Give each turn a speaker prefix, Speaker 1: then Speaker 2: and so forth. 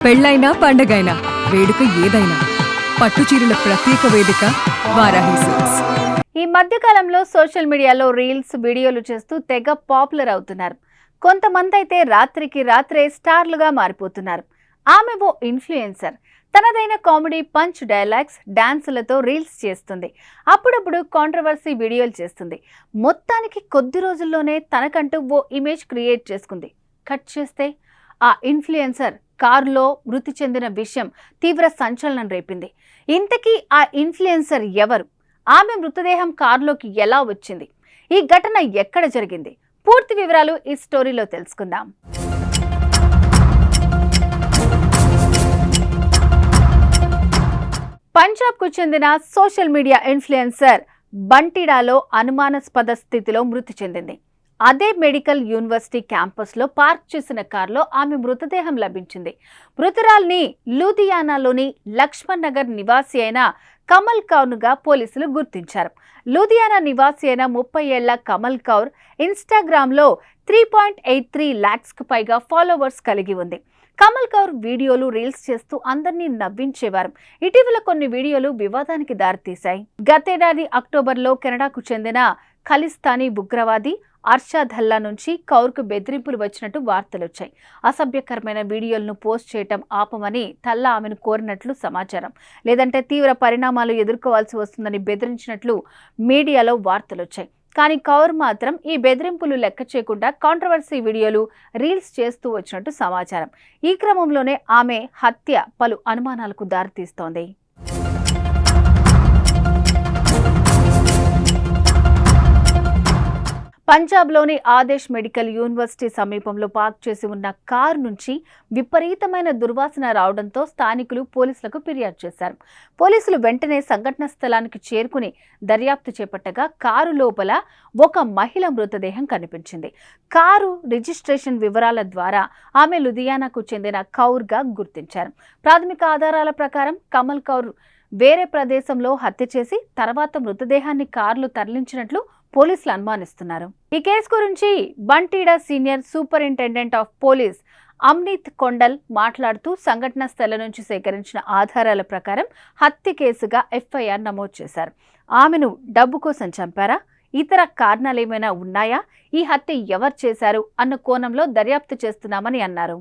Speaker 1: పెళ్ళైనా పండగైనా వేడుక ఏదైనా పట్టుచీరల ప్రత్యేక వేదిక వారాహి సిల్క్స్.
Speaker 2: ఈ మధ్య కాలంలో సోషల్ మీడియాలో రీల్స్ వీడియోలు చేస్తూ తెగ పాపులర్ అవుతున్నారు. కొంతమంది అయితే రాత్రికి రాత్రే స్టార్లుగా మారిపోతున్నారు. ఆమె ఓ ఇన్ఫ్లుయెన్సర్. తనదైన కామెడీ పంచ్ డైలాగ్స్ డాన్సులతో రీల్స్ చేస్తుంది. అప్పుడప్పుడు కాంట్రవర్సీ వీడియోలు చేస్తుంది. మొత్తానికి కొద్ది రోజుల్లోనే తనకంటూ ఓ ఇమేజ్ క్రియేట్ చేసుకుంది. కట్ చేస్తే ఆ ఇన్ఫ్లుయెన్సర్ కారులో మృతి చెందిన విషయం తీవ్ర సంచలనం రేపింది. ఇంతకీ ఆ ఇన్ఫ్లుయెన్సర్ ఎవరు? ఆమె మృతదేహం కారులోకి ఎలా వచ్చింది? ఈ ఘటన ఎక్కడ జరిగింది? పూర్తి వివరాలు ఈ స్టోరీలో తెలుసుకుందాం. పంజాబ్కు చెందిన సోషల్ మీడియా ఇన్ఫ్లుయెన్సర్ బంటిడాలో అనుమానాస్పద స్థితిలో మృతి చెందింది. అదే మెడికల్ యూనివర్సిటీ క్యాంపస్లో పార్క్ చేసిన కారులో ఆమె మృతదేహం లభించింది. మృతురాల్ని లూధియానాలోని లక్ష్మణ్ నగర్ నివాసి అయిన కమల్ కౌర్గా పోలీసులు గుర్తించారు. లూధియానా నివాసి అయిన 30 ఏళ్ల కమల్ కౌర్ ఇన్స్టాగ్రామ్లో 3.83 lakhsకు పైగా ఫాలోవర్స్ కలిగి ఉంది. కమల్ కౌర్ వీడియోలు రీల్స్ చేస్తూ అందరినీ నవ్వించేవారు. ఇటీవల కొన్ని వీడియోలు వివాదానికి దారితీశాయి. గతేడాది అక్టోబర్లో కెనడాకు చెందిన ఖలిస్తానీ ఉగ్రవాది అర్షద్ అల్లా నుంచి కౌర్కు బెదిరింపులు వచ్చినట్టు వార్తలొచ్చాయి. అసభ్యకరమైన వీడియోలను పోస్ట్ చేయటం ఆపమని తల్లా ఆమెను కోరినట్లు సమాచారం. లేదంటే తీవ్ర పరిణామాలు ఎదుర్కోవాల్సి వస్తుందని బెదిరించినట్లు మీడియాలో వార్తలొచ్చాయి. కానీ కౌర్ మాత్రం ఈ బెదిరింపులు లెక్క చేయకుండా కాంట్రవర్సీ వీడియోలు రీల్స్ చేస్తూ వచ్చినట్టు సమాచారం. ఈ క్రమంలోనే ఆమె హత్య పలు అనుమానాలకు దారితీస్తోంది. పంజాబ్లోని ఆదేశ్ మెడికల్ యూనివర్సిటీ సమీపంలో పార్క్ చేసి ఉన్న కారు నుంచి విపరీతమైన దుర్వాసన రావడంతో స్థానికులు పోలీసులకు ఫిర్యాదు చేశారు. పోలీసులు వెంటనే సంఘటన స్థలానికి చేరుకుని దర్యాప్తు చేపట్టగా కారు లోపల ఒక మహిళ మృతదేహం కనిపించింది. కారు రిజిస్ట్రేషన్ వివరాల ద్వారా ఆమె లూధియానాకు చెందిన కౌర్గా గుర్తించారు. ప్రాథమిక ఆధారాల ప్రకారం కమల్ కౌర్ వేరే ప్రదేశంలో హత్య చేసి తర్వాత మృతదేహాన్ని కారులో తరలించినట్లు పోలీసులు అనుమానిస్తున్నారు. ఈ కేసు గురించి Bathinda senior superintendent of police Amneet Kondal మాట్లాడుతూ సంఘటన స్థలం నుంచి సేకరించిన ఆధారాల ప్రకారం హత్య కేసుగా ఎఫ్ఐఆర్ నమోదు చేశారు. ఆమెను డబ్బు కోసం చంపారా? ఇతర కారణాలేమైనా ఉన్నాయా? ఈ హత్య ఎవరు చేశారు అన్న కోణంలో దర్యాప్తు చేస్తున్నామని అన్నారు.